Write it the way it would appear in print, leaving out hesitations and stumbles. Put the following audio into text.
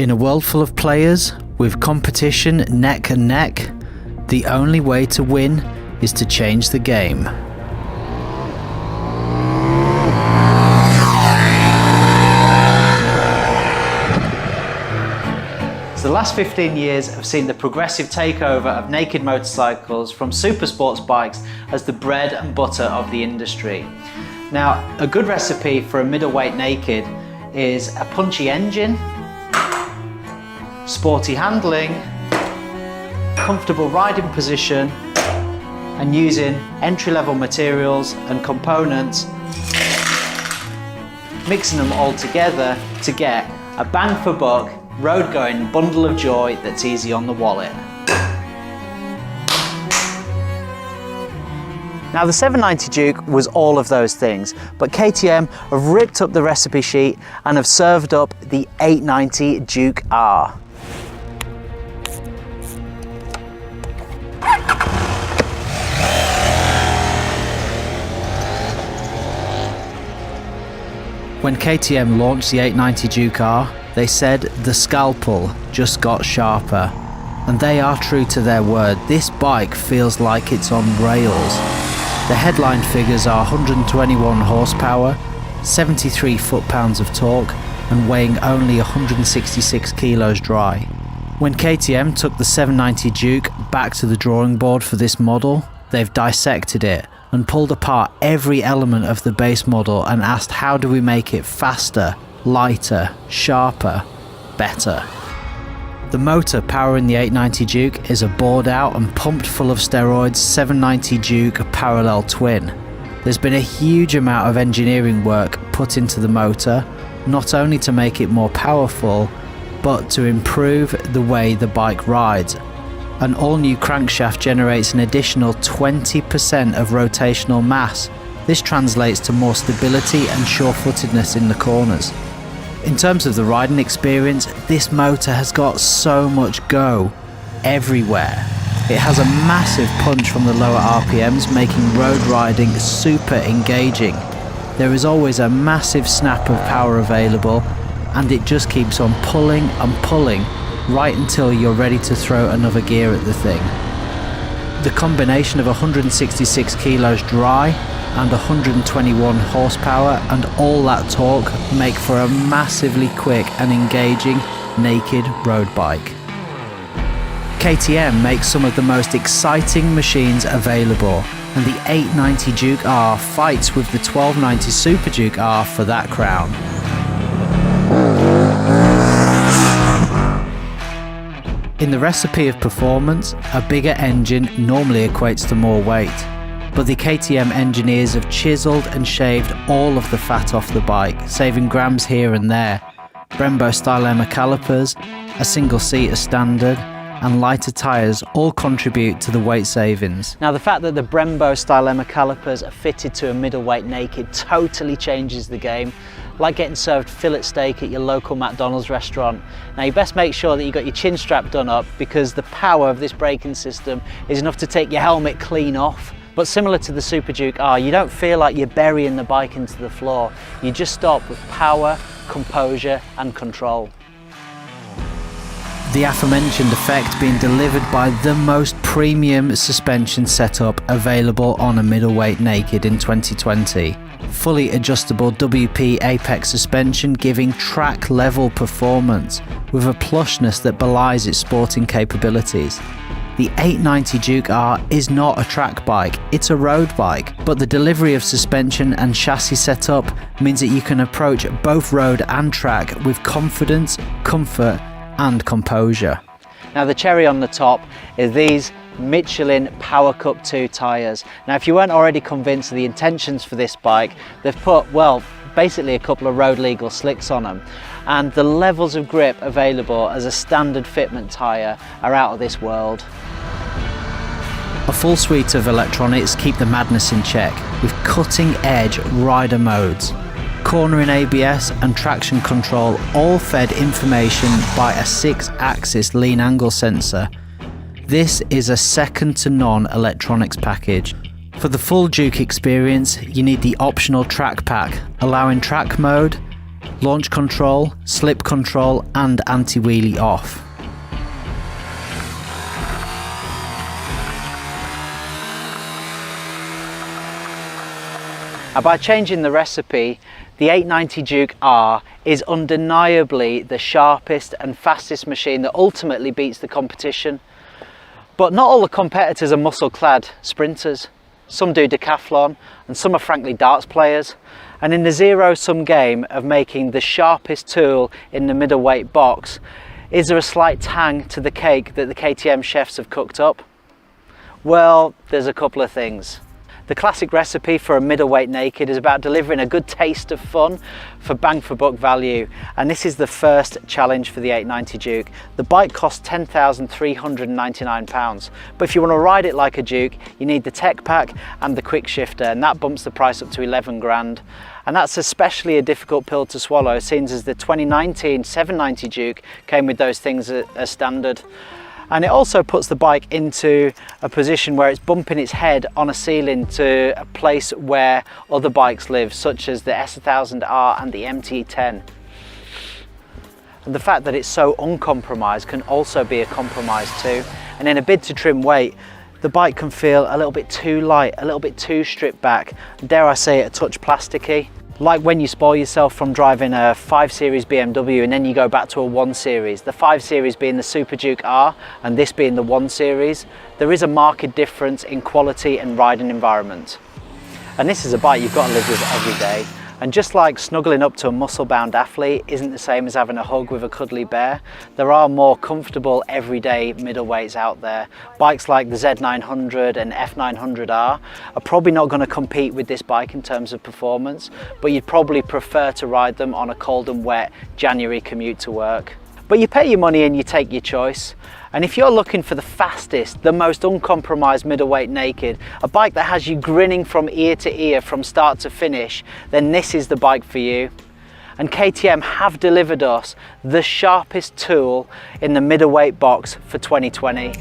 In a world full of players, with competition neck and neck, the only way to win is to change the game. So the last 15 years have seen the progressive takeover of naked motorcycles from super sports bikes as the bread and butter of the industry. Now, a good recipe for a middleweight naked is a punchy engine, sporty handling, comfortable riding position, and using entry-level materials and components, mixing them all together to get a bang for buck, road-going bundle of joy that's easy on the wallet. Now the 790 Duke was all of those things, but KTM have ripped up the recipe sheet and have served up the 890 Duke R. When KTM launched the 890 Duke R, they said the scalpel just got sharper. And they are true to their word. This bike feels like it's on rails. The headline figures are 121 horsepower, 73 foot-pounds of torque, and weighing only 166 kilos dry. When KTM took the 790 Duke back to the drawing board for this model, they've dissected it and pulled apart every element of the base model and asked, how do we make it faster, lighter, sharper, better? The motor powering the 890 Duke is a bored out and pumped full of steroids 790 Duke parallel twin. There's been a huge amount of engineering work put into the motor, not only to make it more powerful, but to improve the way the bike rides. An all-new crankshaft generates an additional 20% of rotational mass. This translates to more stability and sure-footedness in the corners. In terms of the riding experience, this motor has got so much go everywhere. It has a massive punch from the lower RPMs, making road riding super engaging. There is always a massive snap of power available, and it just keeps on pulling and pulling right until you're ready to throw another gear at the thing. The combination of 166 kilos dry and 121 horsepower and all that torque make for a massively quick and engaging naked road bike. KTM makes some of the most exciting machines available, and the 890 Duke R fights with the 1290 Super Duke R for that crown. In the recipe of performance, a bigger engine normally equates to more weight, but the KTM engineers have chiselled and shaved all of the fat off the bike, saving grams here and there. Brembo Stylema calipers, a single seat as standard, and lighter tyres all contribute to the weight savings. Now the fact that the Brembo Stylema calipers are fitted to a middleweight naked totally changes the game. Like getting served fillet steak at your local McDonald's restaurant. Now you best make sure that you got your chin strap done up, because the power of this braking system is enough to take your helmet clean off. But similar to the Super Duke R, you don't feel like you're burying the bike into the floor. You just stop with power, composure and control. The aforementioned effect being delivered by the most premium suspension setup available on a middleweight naked in 2020. Fully adjustable WP Apex suspension giving track level performance with a plushness that belies its sporting capabilities. The 890 Duke R is not a track bike, it's a road bike, but the delivery of suspension and chassis setup means that you can approach both road and track with confidence, comfort and composure. Now the cherry on the top is these Michelin Power Cup 2 tyres. Now if you weren't already convinced of the intentions for this bike, they've put, well, basically a couple of road legal slicks on them, and the levels of grip available as a standard fitment tyre are out of this world. A full suite of electronics keep the madness in check with cutting edge rider modes. Cornering ABS and traction control all fed information by a 6-axis lean angle sensor. This is a second to none electronics package. For the full Duke experience, you need the optional track pack, allowing track mode, Launch control, slip control and anti-wheelie off. And by changing the recipe, the 890 Duke R is undeniably the sharpest and fastest machine that ultimately beats the competition. But not all the competitors are muscle-clad sprinters. Some do decathlon and some are frankly darts players. And in the zero-sum game of making the sharpest tool in the middleweight box, is there a slight tang to the cake that the KTM chefs have cooked up? Well, there's a couple of things. The classic recipe for a middleweight naked is about delivering a good taste of fun for bang for buck value, and this is the first challenge for the 890 Duke. The bike costs £10,399, but if you want to ride it like a Duke, you need the tech pack and the quick shifter, and that bumps the price up to 11 grand. And that's especially a difficult pill to swallow, since as the 2019 790 Duke came with those things as standard. And it also puts the bike into a position where it's bumping its head on a ceiling to a place where other bikes live, such as the S1000R and the MT10. And the fact that it's so uncompromised can also be a compromise too. And in a bid to trim weight, the bike can feel a little bit too light, a little bit too stripped back, dare I say it, a touch plasticky. Like when you spoil yourself from driving a 5 Series BMW and then you go back to a 1 Series, the 5 Series being the Super Duke R and this being the 1 Series, there is a marked difference in quality and riding environment. And this is a bike you've got to live with every day. And just like snuggling up to a muscle-bound athlete isn't the same as having a hug with a cuddly bear, there are more comfortable everyday middleweights out there. Bikes like the Z900 and F900R are probably not going to compete with this bike in terms of performance, but you'd probably prefer to ride them on a cold and wet January commute to work. But you pay your money and you take your choice. And if you're looking for the fastest, the most uncompromised middleweight naked, a bike that has you grinning from ear to ear from start to finish, then this is the bike for you. And KTM have delivered us the sharpest tool in the middleweight box for 2020.